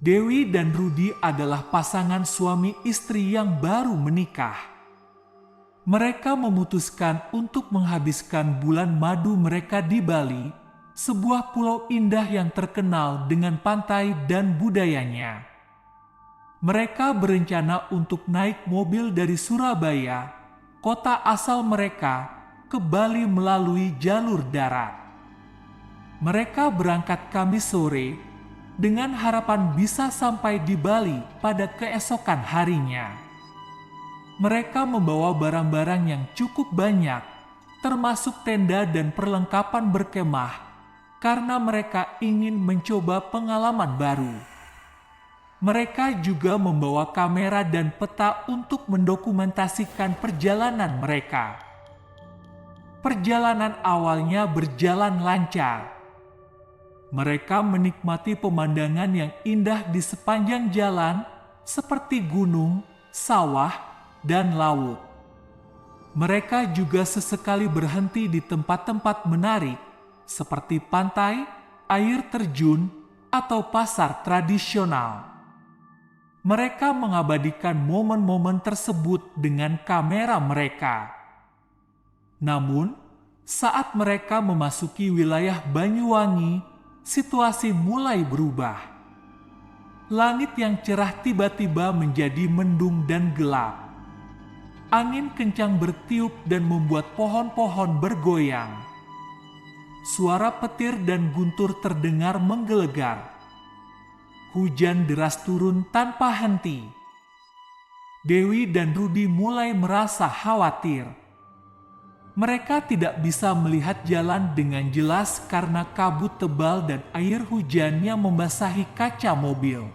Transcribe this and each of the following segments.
Dewi dan Rudi adalah pasangan suami istri yang baru menikah. Mereka memutuskan untuk menghabiskan bulan madu mereka di Bali, sebuah pulau indah yang terkenal dengan pantai dan budayanya. Mereka berencana untuk naik mobil dari Surabaya, kota asal mereka, ke Bali melalui jalur darat. Mereka berangkat Kamis sore dengan harapan bisa sampai di Bali pada keesokan harinya. Mereka membawa barang-barang yang cukup banyak, termasuk tenda dan perlengkapan berkemah, karena mereka ingin mencoba pengalaman baru. Mereka juga membawa kamera dan peta untuk mendokumentasikan perjalanan mereka. Perjalanan awalnya berjalan lancar. Mereka menikmati pemandangan yang indah di sepanjang jalan, seperti gunung, sawah, dan laut. Mereka juga sesekali berhenti di tempat-tempat menarik, seperti pantai, air terjun, atau pasar tradisional. Mereka mengabadikan momen-momen tersebut dengan kamera mereka. Namun, saat mereka memasuki wilayah Banyuwangi, situasi mulai berubah. Langit yang cerah tiba-tiba menjadi mendung dan gelap. Angin kencang bertiup dan membuat pohon-pohon bergoyang. Suara petir dan guntur terdengar menggelegar. Hujan deras turun tanpa henti. Dewi dan Rudi mulai merasa khawatir. Mereka tidak bisa melihat jalan dengan jelas karena kabut tebal dan air hujan yang membasahi kaca mobil.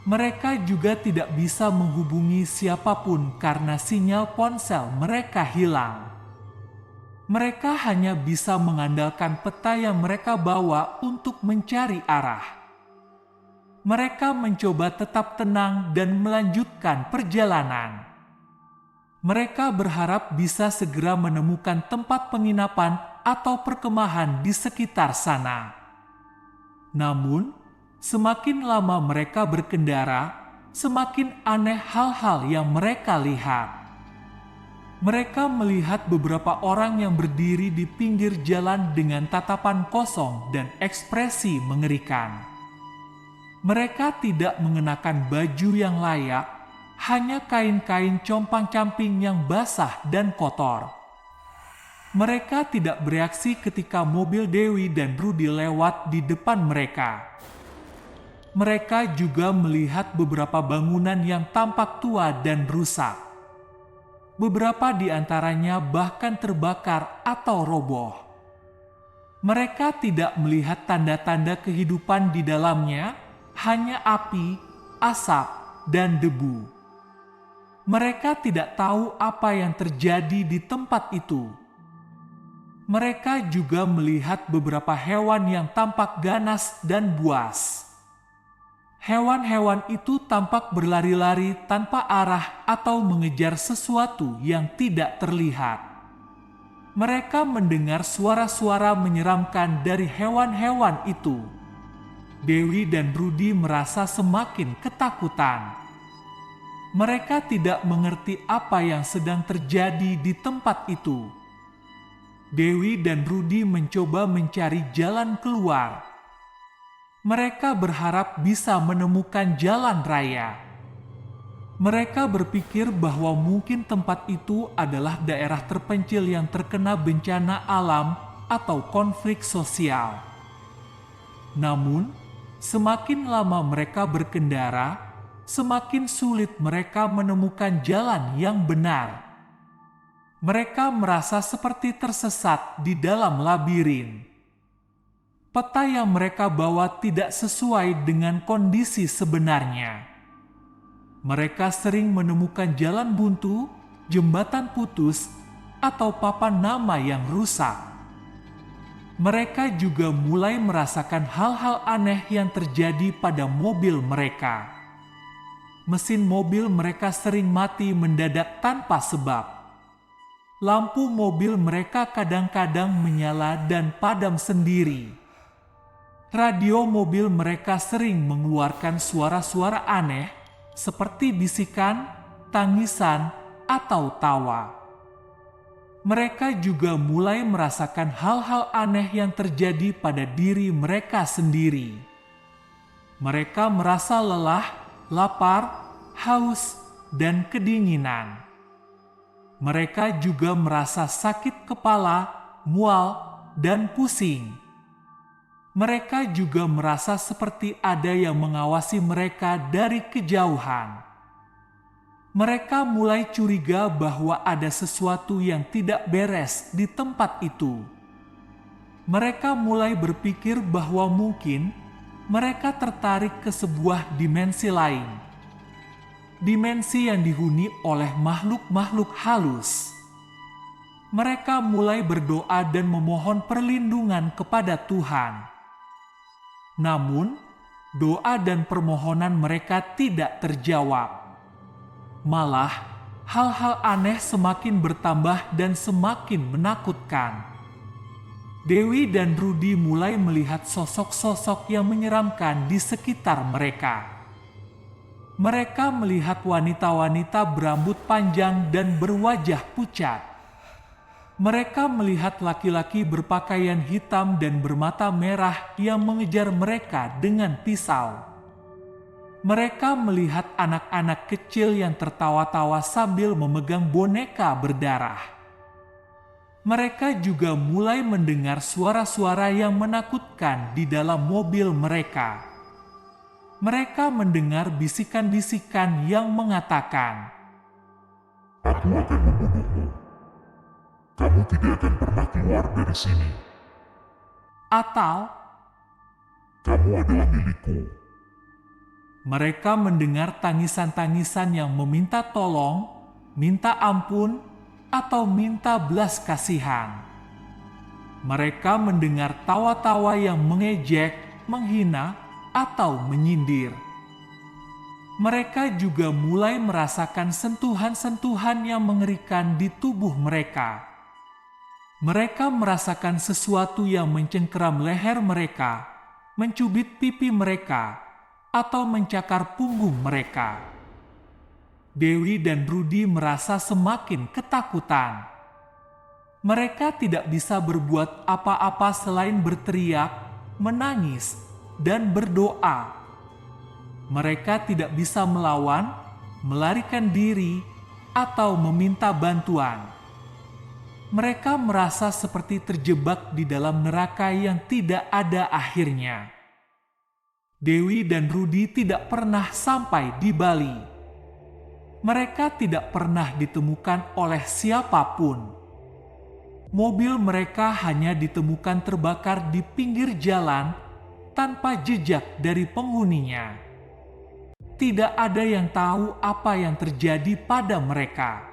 Mereka juga tidak bisa menghubungi siapapun karena sinyal ponsel mereka hilang. Mereka hanya bisa mengandalkan peta yang mereka bawa untuk mencari arah. Mereka mencoba tetap tenang dan melanjutkan perjalanan. Mereka berharap bisa segera menemukan tempat penginapan atau perkemahan di sekitar sana. Namun, semakin lama mereka berkendara, semakin aneh hal-hal yang mereka lihat. Mereka melihat beberapa orang yang berdiri di pinggir jalan dengan tatapan kosong dan ekspresi mengerikan. Mereka tidak mengenakan baju yang layak, hanya kain-kain compang-camping yang basah dan kotor. Mereka tidak bereaksi ketika mobil Dewi dan Rudi lewat di depan mereka. Mereka juga melihat beberapa bangunan yang tampak tua dan rusak. Beberapa di antaranya bahkan terbakar atau roboh. Mereka tidak melihat tanda-tanda kehidupan di dalamnya, hanya api, asap, dan debu. Mereka tidak tahu apa yang terjadi di tempat itu. Mereka juga melihat beberapa hewan yang tampak ganas dan buas. Hewan-hewan itu tampak berlari-lari tanpa arah atau mengejar sesuatu yang tidak terlihat. Mereka mendengar suara-suara menyeramkan dari hewan-hewan itu. Dewi dan Rudi merasa semakin ketakutan. Mereka tidak mengerti apa yang sedang terjadi di tempat itu. Dewi dan Rudi mencoba mencari jalan keluar. Mereka berharap bisa menemukan jalan raya. Mereka berpikir bahwa mungkin tempat itu adalah daerah terpencil yang terkena bencana alam atau konflik sosial. Namun, semakin lama mereka berkendara, semakin sulit mereka menemukan jalan yang benar. Mereka merasa seperti tersesat di dalam labirin. Peta yang mereka bawa tidak sesuai dengan kondisi sebenarnya. Mereka sering menemukan jalan buntu, jembatan putus, atau papan nama yang rusak. Mereka juga mulai merasakan hal-hal aneh yang terjadi pada mobil mereka. Mesin mobil mereka sering mati mendadak tanpa sebab. Lampu mobil mereka kadang-kadang menyala dan padam sendiri. Radio mobil mereka sering mengeluarkan suara-suara aneh seperti bisikan, tangisan, atau tawa. Mereka juga mulai merasakan hal-hal aneh yang terjadi pada diri mereka sendiri. Mereka merasa lelah, lapar, haus, dan kedinginan. Mereka juga merasa sakit kepala, mual, dan pusing. Mereka juga merasa seperti ada yang mengawasi mereka dari kejauhan. Mereka mulai curiga bahwa ada sesuatu yang tidak beres di tempat itu. Mereka mulai berpikir bahwa mungkin mereka tertarik ke sebuah dimensi lain. Dimensi yang dihuni oleh makhluk-makhluk halus. Mereka mulai berdoa dan memohon perlindungan kepada Tuhan. Namun, doa dan permohonan mereka tidak terjawab. Malah, hal-hal aneh semakin bertambah dan semakin menakutkan. Dewi dan Rudi mulai melihat sosok-sosok yang menyeramkan di sekitar mereka. Mereka melihat wanita-wanita berambut panjang dan berwajah pucat. Mereka melihat laki-laki berpakaian hitam dan bermata merah yang mengejar mereka dengan pisau. Mereka melihat anak-anak kecil yang tertawa-tawa sambil memegang boneka berdarah. Mereka juga mulai mendengar suara-suara yang menakutkan di dalam mobil mereka. Mereka mendengar bisikan-bisikan yang mengatakan, "Aku akan membunuhmu. Kamu tidak akan pernah keluar dari sini. atau Kamu adalah milikku." mereka mendengar tangisan-tangisan yang meminta tolong, minta ampun, atau minta belas kasihan. Mereka mendengar tawa-tawa yang mengejek, menghina, atau menyindir. Mereka juga mulai merasakan sentuhan-sentuhan yang mengerikan di tubuh mereka. Mereka merasakan sesuatu yang mencengkeram leher mereka, mencubit pipi mereka, atau mencakar punggung mereka. Dewi dan Rudi merasa semakin ketakutan. Mereka tidak bisa berbuat apa-apa selain berteriak, menangis, dan berdoa. Mereka tidak bisa melawan, melarikan diri, atau meminta bantuan. Mereka merasa seperti terjebak di dalam neraka yang tidak ada akhirnya. Dewi dan Rudi tidak pernah sampai di Bali. Mereka tidak pernah ditemukan oleh siapapun. Mobil mereka hanya ditemukan terbakar di pinggir jalan tanpa jejak dari penghuninya. Tidak ada yang tahu apa yang terjadi pada mereka.